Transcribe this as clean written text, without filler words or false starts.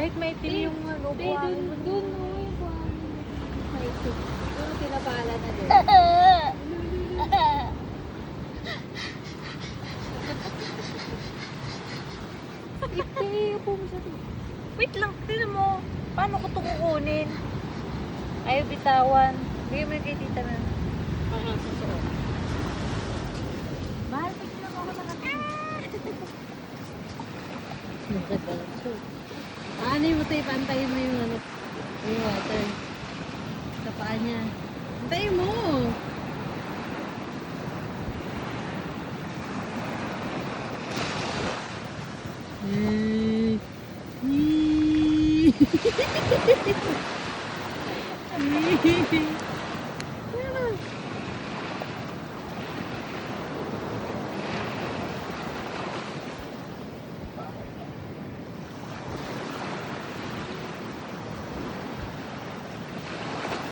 Kahit maitim yung ano, buhangin mo. Doon mo yung buhangin. Maitim. Doon pinapala na doon. Ipe, upo mo sa doon. Wait lang, tignan mo. Paano ko ito kukunin? Ayaw bitawan. Bigyan mo yung kay tita na. Parang susuot. Mahal, tignan mo ako nakatingin. Nagkagalanso. Ano mo tayo, pantayin mo yung ano, yung water. Sa paa niya. Pantayin mo!